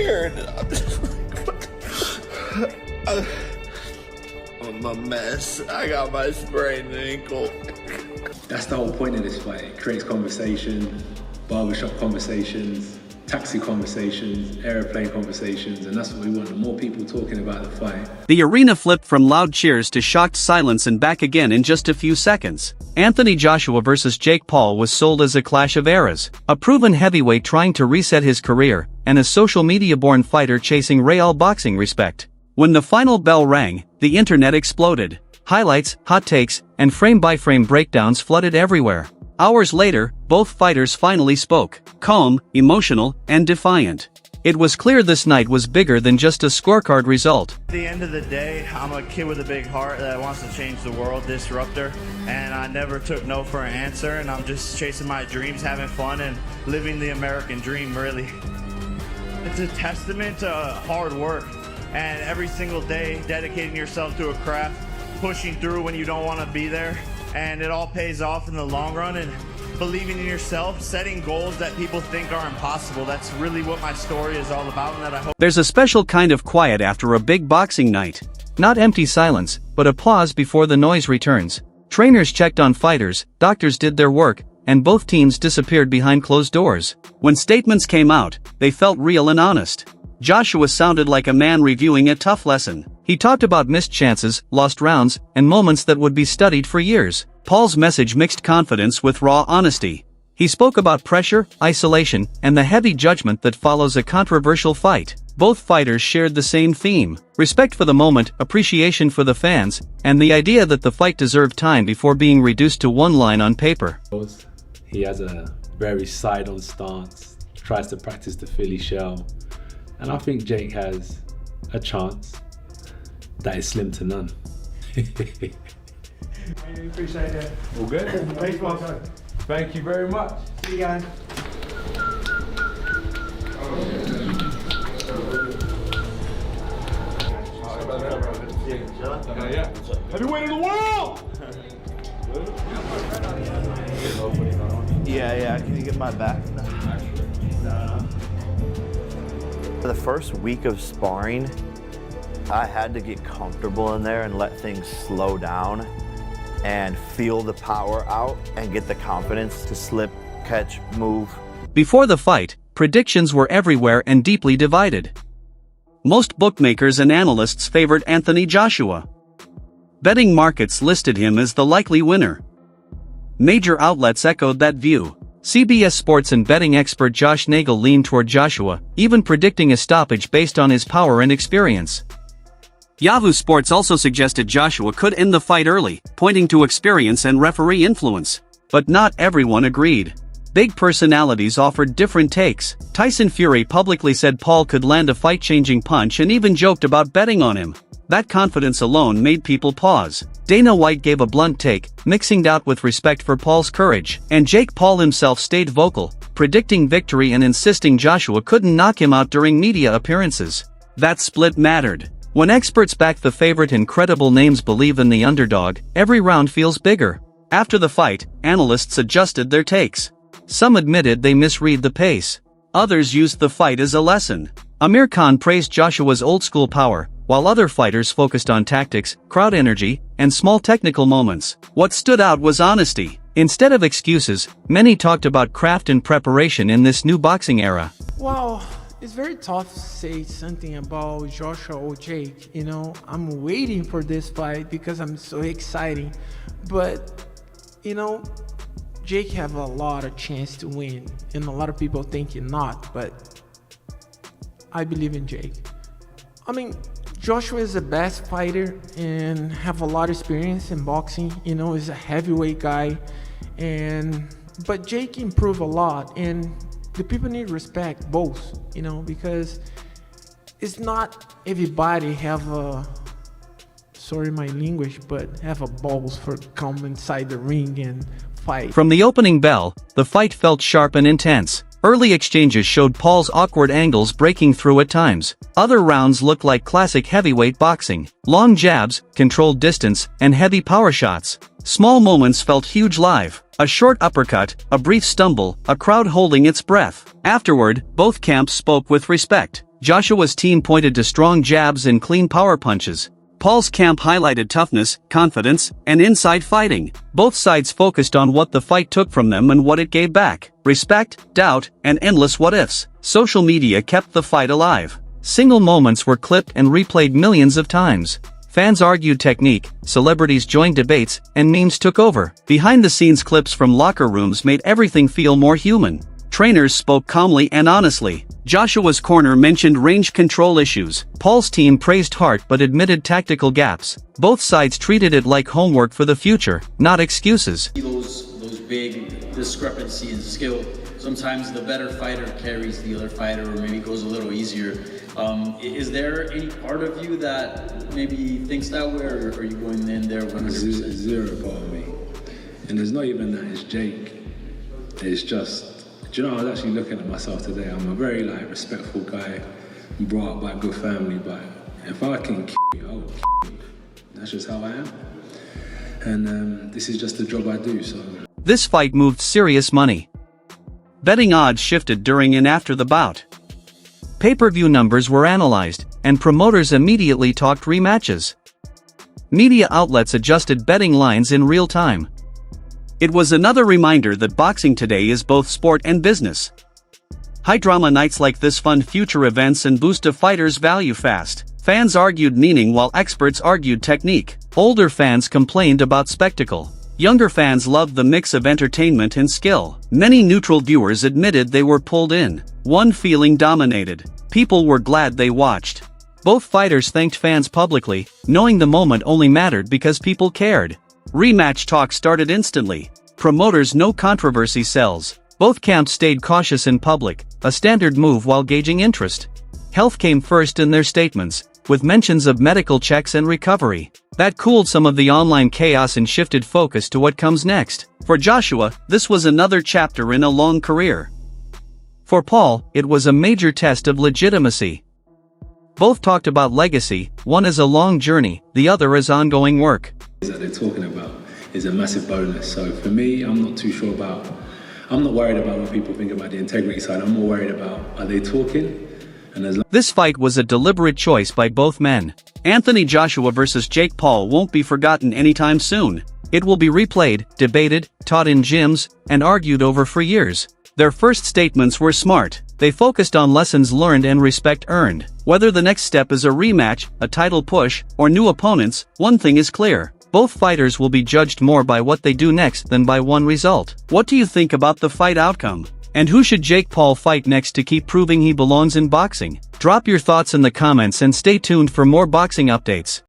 scared. I'm just like, what? I'm a mess. I got my sprained ankle. That's the whole point of this fight. It creates conversation, barbershop conversations, taxi conversations, airplane conversations, and that's what we want. The more people talking about the fight. The arena flipped from loud cheers to shocked silence and back again in just a few seconds. Anthony Joshua versus Jake Paul was sold as a clash of eras, a proven heavyweight trying to reset his career, and a social media-born fighter chasing real boxing respect. When the final bell rang, the internet exploded. Highlights, hot takes, and frame-by-frame breakdowns flooded everywhere. Hours later, both fighters finally spoke, calm, emotional, and defiant. It was clear this night was bigger than just a scorecard result. At the end of the day, I'm a kid with a big heart that wants to change the world, disruptor, and I never took no for an answer, and I'm just chasing my dreams, having fun, and living the American dream, really. It's a testament to hard work, and every single day dedicating yourself to a craft, pushing through when you don't want to be there, and it all pays off in the long run, and believing in yourself, setting goals that people think are impossible. That's really what my story is all about, and that I hope. There's a special kind of quiet after a big boxing night. Not empty silence, but applause before the noise returns. Trainers checked on fighters, doctors did their work, and both teams disappeared behind closed doors. When statements came out, they felt real and honest. Joshua sounded like a man reviewing a tough lesson. He talked about missed chances, lost rounds, and moments that would be studied for years. Paul's message mixed confidence with raw honesty. He spoke about pressure, isolation, and the heavy judgment that follows a controversial fight. Both fighters shared the same theme: respect for the moment, appreciation for the fans, and the idea that the fight deserved time before being reduced to one line on paper. He has a very side-on stance, tries to practice the Philly shell, and I think Jake has a chance that is slim to none. I appreciate it. All good? Thanks, boss. Thank you very much. See you guys. Yeah. Heavyweight of the world! Yeah, can you get my back? For the first week of sparring, I had to get comfortable in there and let things slow down and feel the power out and get the confidence to slip, catch, move. Before the fight, predictions were everywhere and deeply divided. Most bookmakers and analysts favored Anthony Joshua. Betting markets listed him as the likely winner. Major outlets echoed that view. CBS Sports and betting expert Josh Nagel leaned toward Joshua, even predicting a stoppage based on his power and experience. Yahoo Sports also suggested Joshua could end the fight early, pointing to experience and referee influence. But not everyone agreed. Big personalities offered different takes. Tyson Fury publicly said Paul could land a fight-changing punch and even joked about betting on him. That confidence alone made people pause. Dana White gave a blunt take, mixing doubt with respect for Paul's courage. And Jake Paul himself stayed vocal, predicting victory and insisting Joshua couldn't knock him out during media appearances. That split mattered. When experts back the favorite and credible names believe in the underdog, every round feels bigger. After the fight, analysts adjusted their takes. Some admitted they misread the pace. Others used the fight as a lesson. Amir Khan praised Joshua's old-school power, while other fighters focused on tactics, crowd energy, and small technical moments. What stood out was honesty. Instead of excuses, many talked about craft and preparation in this new boxing era. Well, it's very tough to say something about Joshua or Jake. You know, I'm waiting for this fight because I'm so excited. But, you know, Jake have a lot of chance to win, and a lot of people think he not, but I believe in Jake. I mean, Joshua is the best fighter and have a lot of experience in boxing. You know, he's a heavyweight guy, but Jake improved a lot, and the people need to respect both. You know, because it's not everybody have a, sorry my language, but have a balls for come inside the ring and fight. From the opening bell, the fight felt sharp and intense. Early exchanges showed Paul's awkward angles breaking through at times. Other rounds looked like classic heavyweight boxing. Long jabs, controlled distance, and heavy power shots. Small moments felt huge live. A short uppercut, a brief stumble, a crowd holding its breath. Afterward, both camps spoke with respect. Joshua's team pointed to strong jabs and clean power punches. Paul's camp highlighted toughness, confidence, and inside fighting. Both sides focused on what the fight took from them and what it gave back: respect, doubt, and endless what-ifs. Social media kept the fight alive. Single moments were clipped and replayed millions of times. Fans argued technique, celebrities joined debates, and memes took over. Behind-the-scenes clips from locker rooms made everything feel more human. Trainers spoke calmly and honestly. Joshua's corner mentioned range control issues. Paul's team praised heart but admitted tactical gaps. Both sides treated it like homework for the future, not excuses. Those big discrepancies in skill. Sometimes the better fighter carries the other fighter, or maybe goes a little easier. Is there any part of you that maybe thinks that way, or are you going in there 100%? Zero part of me. And it's not even that it's Jake. It's just, do you know, I was actually looking at myself today. I'm a very respectful guy, brought up by a good family, but if I can you, I will you. That's just how I am. And this is just the job I do, so. This fight moved serious money. Betting odds shifted during and after the bout. Pay-per-view numbers were analyzed, and promoters immediately talked rematches. Media outlets adjusted betting lines in real time. It was another reminder that boxing today is both sport and business. High-drama nights like this fund future events and boost a fighter's value fast. Fans argued meaning while experts argued technique. Older fans complained about spectacle. Younger fans loved the mix of entertainment and skill. Many neutral viewers admitted they were pulled in. One feeling dominated: people were glad they watched. Both fighters thanked fans publicly, knowing the moment only mattered because people cared. Rematch talk started instantly. Promoters no controversy sells. Both camps stayed cautious in public, a standard move while gauging interest. Health came first in their statements, with mentions of medical checks and recovery. That cooled some of the online chaos and shifted focus to what comes next. For Joshua, this was another chapter in a long career. For Paul, it was a major test of legitimacy. Both talked about legacy, one as a long journey, the other as ongoing work. That they're talking about is a massive bonus. So for me, I'm not worried about what people think about the integrity side. I'm more worried about, are they talking? This fight was a deliberate choice by both men. Anthony Joshua versus Jake Paul won't be forgotten anytime soon. It will be replayed, debated, taught in gyms, and argued over for years. Their first statements were smart. They focused on lessons learned and respect earned. Whether the next step is a rematch, a title push, or new opponents, one thing is clear: both fighters will be judged more by what they do next than by one result. What do you think about the fight outcome? And who should Jake Paul fight next to keep proving he belongs in boxing? Drop your thoughts in the comments and stay tuned for more boxing updates.